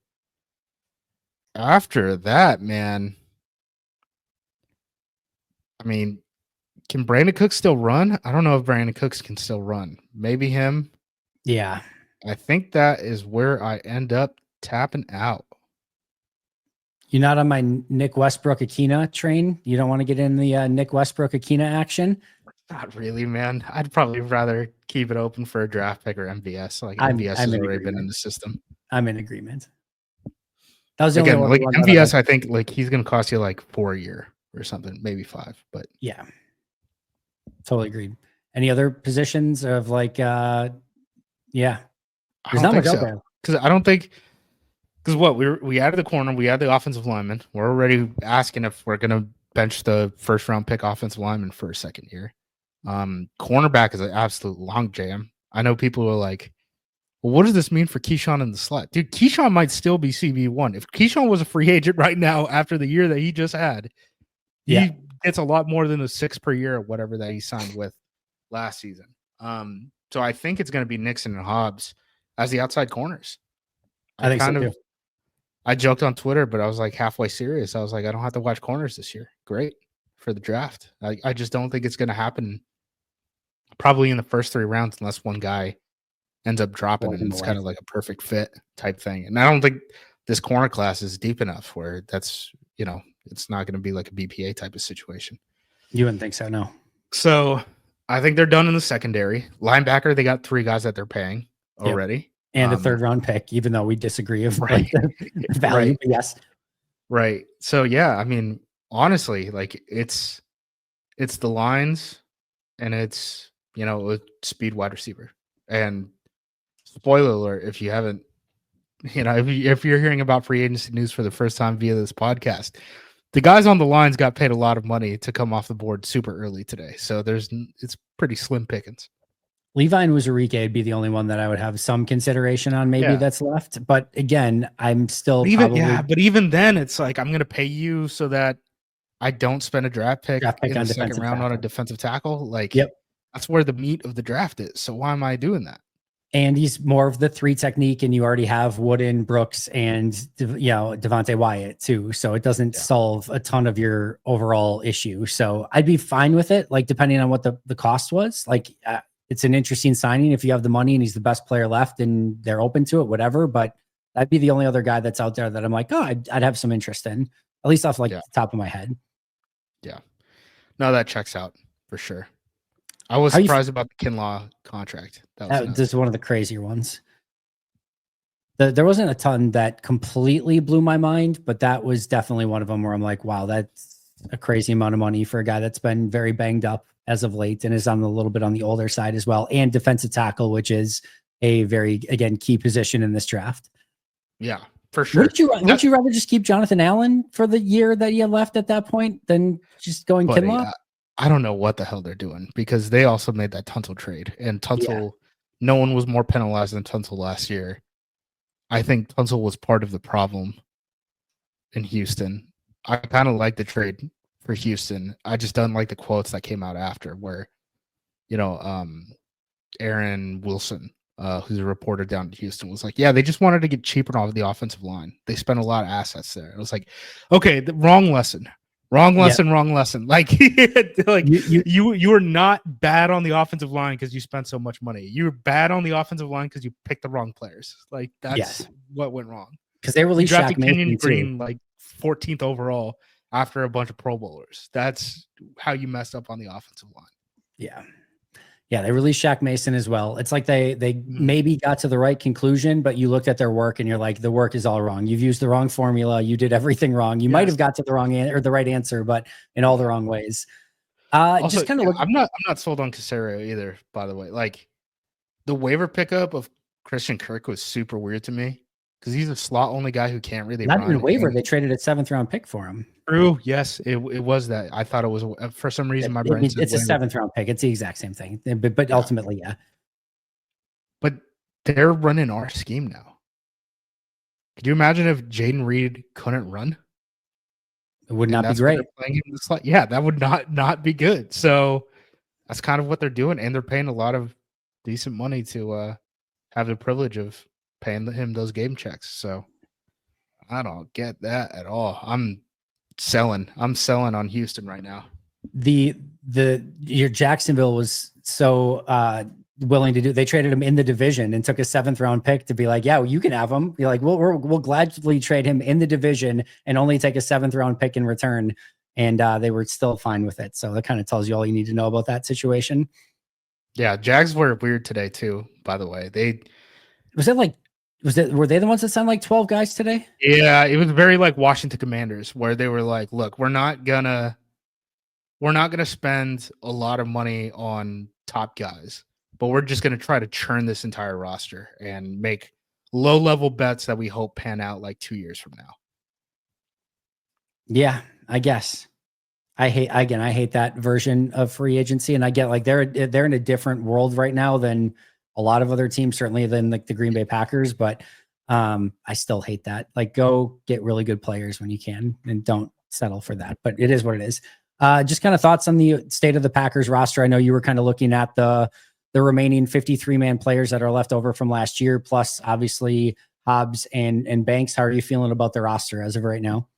After that, man, I mean, can Brandon Cooks still run? I don't know if Brandon Cooks can still run. Maybe him. Yeah. I think that is where I end up tapping out. You're not on my Nick Westbrook Akina train? You don't want to get in the Nick Westbrook Akina action? Not really, man. I'd probably rather keep it open for a draft pick or MVS. Like MVS has already been in the system. I'm in agreement. That was the Again, only like MVS, I think like he's going to cost you like $4 a year or something, maybe $5. But yeah, totally agreed. Any other positions of like, yeah, there's not much out there because I don't think. Because what we added the corner, we added the offensive lineman. We're already asking if we're going to bench the first round pick offensive lineman for a second year. Cornerback is an absolute long jam. I know people are like, well, what does this mean for Keyshawn in the slot? Dude, Keyshawn might still be CB1. If Keyshawn was a free agent right now after the year that he just had, he gets a lot more than the $6 per year or whatever that he signed with last season. So I think it's going to be Nixon and Hobbs as the outside corners. I think so too. I joked on Twitter, but I was like halfway serious. I was like, I don't have to watch corners this year. Great for the draft. I just don't think it's going to happen probably in the first 3 rounds unless one guy ends up dropping and it's kind of like a perfect fit type thing. And I don't think this corner class is deep enough where that's, it's not going to be like a BPA type of situation. You wouldn't think so, no. So I think they're done in the secondary. Linebacker, they got 3 guys that they're paying already. And a 3rd round pick, even though we disagree of like the value. Right. Yes. Right. So yeah, I mean, honestly, like it's the lines and it's, a speed wide receiver. And spoiler alert, if you haven't, if you're hearing about free agency news for the first time via this podcast, the guys on the lines got paid a lot of money to come off the board super early today. So it's pretty slim pickings. Levi and Wuzurike would be the only one that I would have some consideration on that's left. But again, I'm still but even then it's like, I'm going to pay you so that I don't spend a draft pick in the second round on a defensive tackle. Like, that's where the meat of the draft is. So why am I doing that? And he's more of the 3 technique, and you already have Wooden, Brooks, and Devontae Wyatt too. So it doesn't solve a ton of your overall issue. So I'd be fine with it, like depending on what the cost was. Like it's an interesting signing if you have the money and he's the best player left and they're open to it, whatever. But that'd be the only other guy that's out there that I'm like, oh, I'd have some interest in, at least off the top of my head. Yeah. No, that checks out for sure. I was surprised about the Kinlaw contract. This is one of the crazier ones. There wasn't a ton that completely blew my mind, but that was definitely one of them where I'm like, wow, that's a crazy amount of money for a guy that's been very banged up as of late and is on a little bit on the older side as well. And defensive tackle, which is a very, again, key position in this draft. Yeah, for sure. Would you rather just keep Jonathan Allen for the year that you had left at that point than just going Kinlaw? I don't know what the hell they're doing because they also made that Tunsil trade, and Tunsil, no one was more penalized than Tunsil last year. I think Tunsil was part of the problem in Houston. I kind of like the trade for Houston. I just don't like the quotes that came out after where, you know, Aaron Wilson, who's a reporter down in Houston, was like, yeah, they just wanted to get cheaper off the offensive line. They spent a lot of assets there. It was like, okay, the wrong lesson. Wrong lesson, wrong lesson. Like, like you were not bad on the offensive line because you spent so much money. You were bad on the offensive line because you picked the wrong players. Like, that's what went wrong. Because they released Shaq Kenyon Green like 14th overall after a bunch of Pro Bowlers. That's how you messed up on the offensive line. Yeah. Yeah, they released Shaq Mason as well. It's like they maybe got to the right conclusion, but you looked at their work and you're like, the work is all wrong. You've used the wrong formula. You did everything wrong. You might have got to the wrong or the right answer, but in all the wrong ways. Also, just kind of I'm not sold on Casario either, by the way. Like the waiver pickup of Christian Kirk was super weird to me because he's a slot only guy who can't really not run. even waiver. They traded a 7th round pick for him. True. Yes, it was that. I thought it was for some reason my brain said it's a 7th round pick. It's the exact same thing, but ultimately, yeah. But they're running our scheme now. Could you imagine if Jaden Reed couldn't run? It would not be great. Playing him in the slot. Yeah, that would not be good. So that's kind of what they're doing, and they're paying a lot of decent money to have the privilege of paying him those game checks. So I don't get that at all. I'm selling on Houston right now. Your Jacksonville was so willing to do. They traded him in the division and took a 7th round pick to be like, yeah, well, you can have him. You're like, we'll gladly trade him in the division and only take a 7th round pick in return. And they were still fine with it. So that kind of tells you all you need to know about that situation. Yeah, Jags were weird today too. By the way, were they the ones that signed like 12 guys today? Yeah, it was very like Washington Commanders, where they were like, look, we're not gonna spend a lot of money on top guys, but we're just gonna try to churn this entire roster and make low-level bets that we hope pan out like 2 years from now. Yeah, I guess. I hate that version of free agency, and I get like they're in a different world right now than a lot of other teams, certainly than like the Green Bay Packers, but I still hate that. Like, go get really good players when you can and don't settle for that. But it is what it is. Just kind of thoughts on the state of the Packers roster. I know you were kind of looking at the remaining 53-man players that are left over from last year, plus obviously Hobbs and Banks. How are you feeling about the roster as of right now?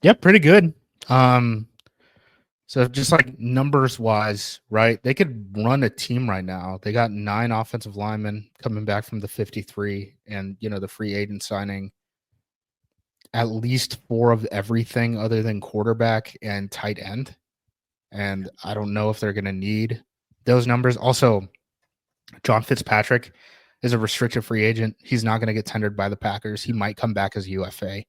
Yeah, pretty good. So just like numbers wise, right? They could run a team right now. They got 9 offensive linemen coming back from the 53 and, the free agent signing at least 4 of everything other than quarterback and tight end. And I don't know if they're going to need those numbers. Also, John Fitzpatrick is a restricted free agent. He's not going to get tendered by the Packers. He might come back as UFA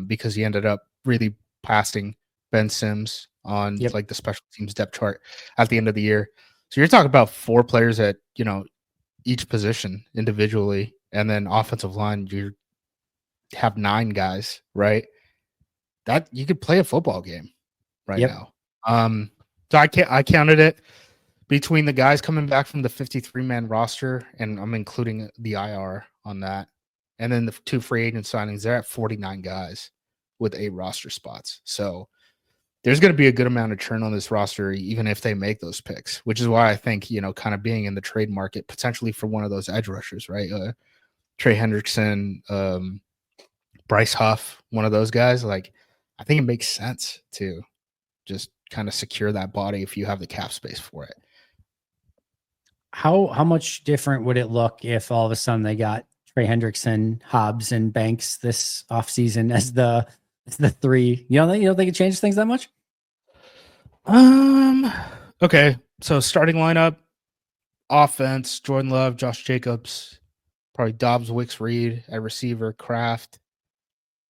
because he ended up really passing Ben Sims on like the special teams depth chart at the end of the year. So you're talking about 4 players at, each position individually. And then offensive line, you have 9 guys, right? That you could play a football game right now. So I counted it between the guys coming back from the 53-man roster, and I'm including the IR on that. And then the 2 free agent signings, they're at 49 guys with 8 roster spots. So there's going to be a good amount of churn on this roster, even if they make those picks, which is why I think, kind of being in the trade market potentially for one of those edge rushers, right? Trey Hendrickson, Bryce Huff, one of those guys. Like, I think it makes sense to just kind of secure that body if you have the cap space for it. How much different would it look if all of a sudden they got Trey Hendrickson, Hobbs, and Banks this offseason as the 3? You don't think it changes things that much? Okay. So starting lineup, offense, Jordan Love, Josh Jacobs, probably Dobbs, Wicks, Reed at receiver, Kraft,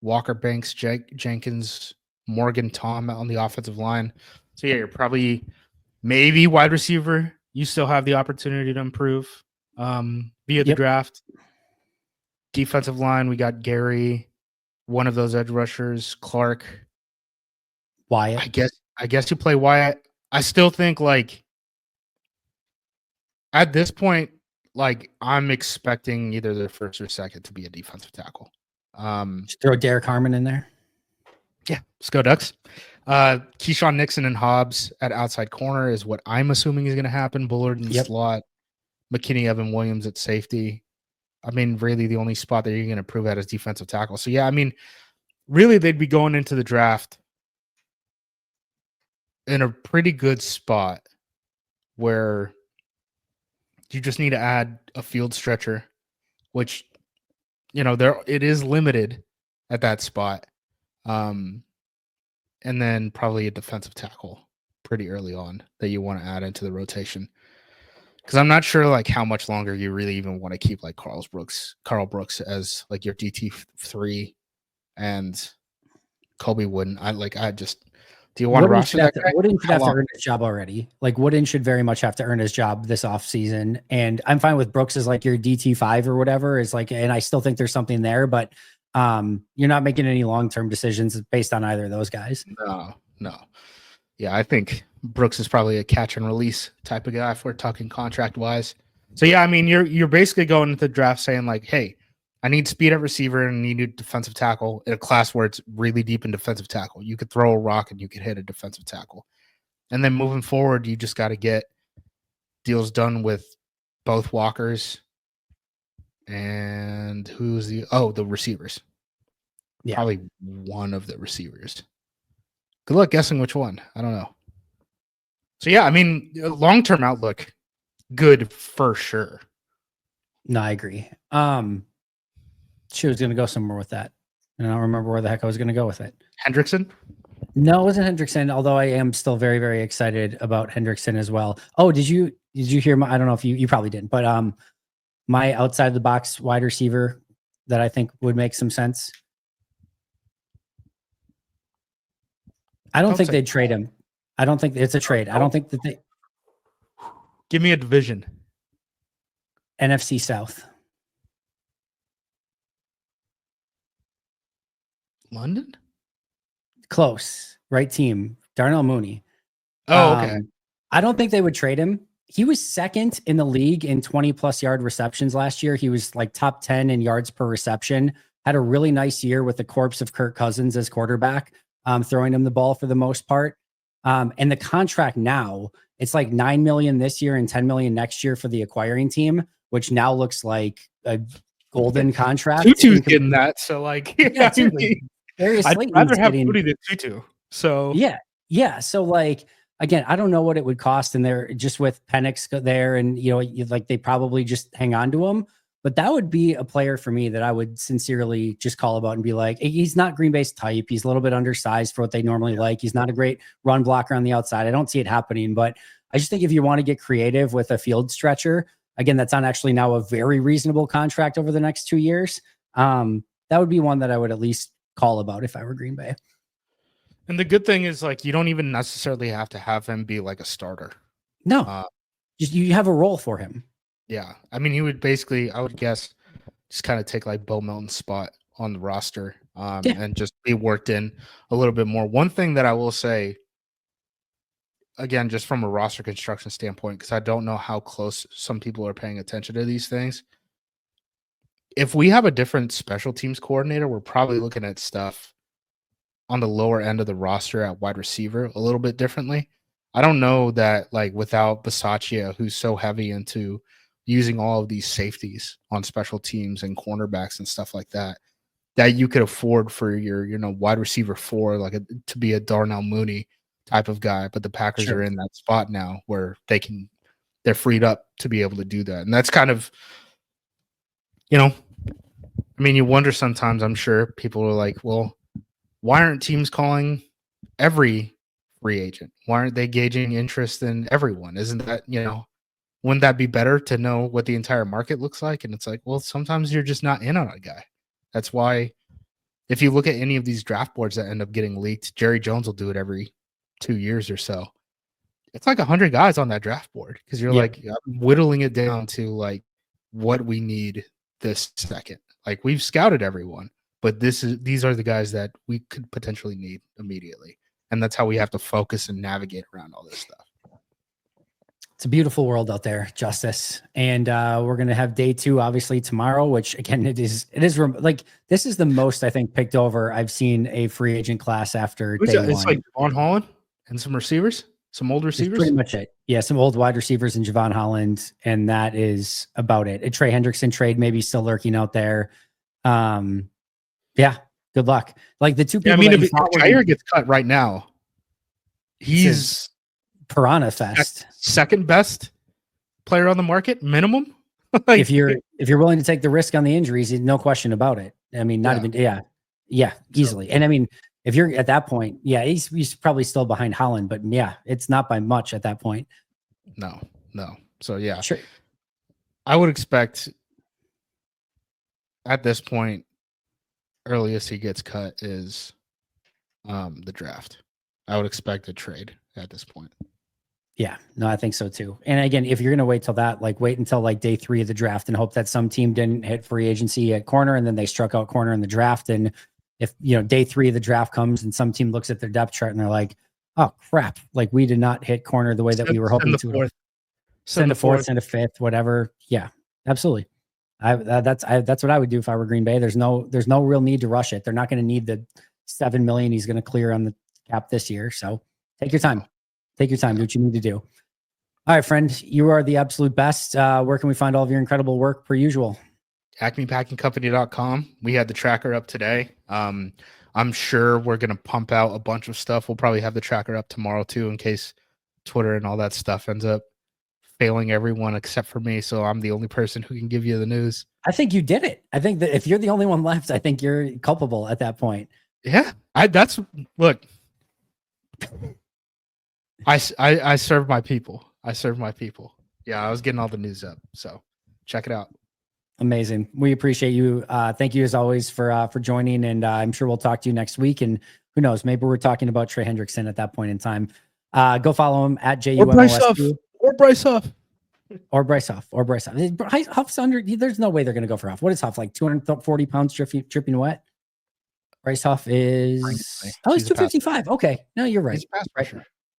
Walker, Banks, Jenkins, Morgan, Tom on the offensive line. So yeah, you're probably maybe wide receiver. You still have the opportunity to improve via the draft. Defensive line, we got Gary, one of those edge rushers, Clark, Wyatt. I guess you play Wyatt. I still think like at this point, like I'm expecting either their first or second to be a defensive tackle. Just throw Derek Harmon in there. Yeah, let's go Ducks. Keyshawn Nixon and Hobbs at outside corner is what I'm assuming is going to happen. Bullard in slot, McKinney, Evan Williams at safety. I mean, really the only spot that you're going to prove at is defensive tackle. So, yeah, I mean, really they'd be going into the draft in a pretty good spot where you just need to add a field stretcher, which, you know, it is limited at that spot. And then probably a defensive tackle pretty early on that you want to add into the rotation. Because I'm not sure like how much longer you really even want to keep like Carl Brooks as like your DT3 and Kobe Wooden. Do you want to roster that guy? Wooden should have to earn his job already. Like Wooden should very much have to earn his job this offseason. And I'm fine with Brooks as like your DT5 or whatever. Is like, and I still think there's something there, but you're not making any long-term decisions based on either of those guys. No. Yeah, I think Brooks is probably a catch and release type of guy if we're talking contract wise. So yeah, I mean, you're basically going into the draft saying like, hey, I need speed at receiver and I need a defensive tackle in a class where it's really deep in defensive tackle. You could throw a rock and you could hit a defensive tackle. And then moving forward, you just got to get deals done with both Walkers and the receivers. Yeah. Probably one of the receivers. Good luck guessing which one. I don't know. So, yeah, I mean, long-term outlook, good for sure. No, I agree. She was going to go somewhere with that. And I don't remember where the heck I was going to go with it. Hendrickson? No, it wasn't Hendrickson, although I am still very, very excited about Hendrickson as well. Oh, did you hear I don't know if you probably didn't, but my outside the box wide receiver that I think would make some sense. I don't think they'd trade him. I don't think it's a trade. I don't think that they. Give me a division. NFC South. London? Close. Right team. Darnell Mooney. Oh, okay. I don't think they would trade him. He was second in the league in 20-plus yard receptions last year. He was like top 10 in yards per reception. Had a really nice year with the corpse of Kirk Cousins as quarterback. Throwing him the ball for the most part. And the contract now, it's like $9 million this year and $10 million next year for the acquiring team, which now looks like a golden contract. Tutu's getting that. So like, yeah, I'd rather have Tutu than Tutu. So yeah. So like, again, I don't know what it would cost in there just with Penix there. And, you know, like they probably just hang on to him. But that would be a player for me that I would sincerely just call about and be like, he's not Green Bay's type. He's a little bit undersized for what they normally like. He's not a great run blocker on the outside. I don't see it happening, but I just think if you want to get creative with a field stretcher, again, that's on actually now a very reasonable contract over the next 2 years. That would be one that I would at least call about if I were Green Bay. And the good thing is like, you don't even necessarily have to have him be like a starter. No, just you have a role for him. Yeah. I mean, he would basically, I would guess, just kind of take like Bo Melton's spot on the roster and just be worked in a little bit more. One thing that I will say, again, just from a roster construction standpoint, because I don't know how close some people are paying attention to these things. If we have a different special teams coordinator, we're probably looking at stuff on the lower end of the roster at wide receiver a little bit differently. I don't know that like without Bisaccia, who's so heavy into using all of these safeties on special teams and cornerbacks and stuff like that, that you could afford for your, wide receiver 4, to be a Darnell Mooney type of guy. But the Packers are in that spot now where they're freed up to be able to do that. And that's kind of, I mean, you wonder sometimes, I'm sure people are like, well, why aren't teams calling every free agent? Why aren't they gauging interest in everyone? Isn't that, wouldn't that be better to know what the entire market looks like? And it's like, well, sometimes you're just not in on a guy. That's why if you look at any of these draft boards that end up getting leaked, Jerry Jones will do it every 2 years or so. It's like 100 guys on that draft board because you're like whittling it down to like what we need this second. Like we've scouted everyone, but these are the guys that we could potentially need immediately. And that's how we have to focus and navigate around all this stuff. It's a beautiful world out there, Justice. And we're going to have day 2, obviously, tomorrow, which again, it is like, this is the most, I think, picked over I've seen a free agent class after day 1. It's like Javon Holland and some receivers, some old receivers. That's pretty much it. Yeah, some old wide receivers and Javon Holland, and that is about it. A Trey Hendrickson trade maybe still lurking out there. Yeah, good luck. Like the two people. Yeah, I mean, if Jair gets cut right now, he's Piranha Fest. Second best player on the market, minimum. Like, if you're willing to take the risk on the injuries, no question about it. I mean, easily. And I mean, if you're at that point, he's probably still behind Holland, but it's not by much at that point. No. So sure. I would expect at this point, earliest he gets cut is the draft. I would expect a trade at this point. Yeah, no, I think so too. And again, if you're going to wait till that, like wait until like day 3 of the draft and hope that some team didn't hit free agency at corner and then they struck out corner in the draft. And if, day 3 of the draft comes and some team looks at their depth chart and they're like, oh crap, like we did not hit corner the way that we were hoping to. Send a fourth, send a fifth, whatever. Yeah, absolutely. That's what I would do if I were Green Bay. There's no real need to rush it. They're not going to need the $7 million he's going to clear on the cap this year. So take your time. Take your time. Do what you need to do. All right, friend. You are the absolute best. Where can we find all of your incredible work per usual? AcmePackingCompany.com. We had the tracker up today. I'm sure we're going to pump out a bunch of stuff. We'll probably have the tracker up tomorrow too, in case Twitter and all that stuff ends up failing everyone except for me. So I'm the only person who can give you the news. I think you did it. I think that if you're the only one left, I think you're culpable at that point. Yeah. Look. I serve my people. Yeah, I was getting all the news up. So check it out. Amazing. We appreciate you. Thank you as always for joining. And I'm sure we'll talk to you next week. And who knows, maybe we're talking about Trey Hendrickson at that point in time. Go follow him at JUMOSQ. Or Bryce Huff. Huff's under. There's no way they're going to go for Huff. What is Huff, like 240 pounds dripping wet? Bryce Huff is he's 255. Okay, no, you're right. Right.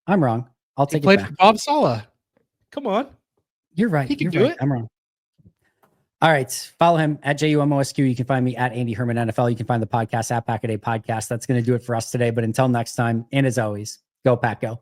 I'm wrong. I'll take it back. For Bob Saleh. Come on. You're right. He can do it. I'm wrong. All right. Follow him at JUMOSQ. You can find me at Andy Herman NFL. You can find the podcast at Pack a Day Podcast. That's going to do it for us today. But until next time, and as always, go Pack Go.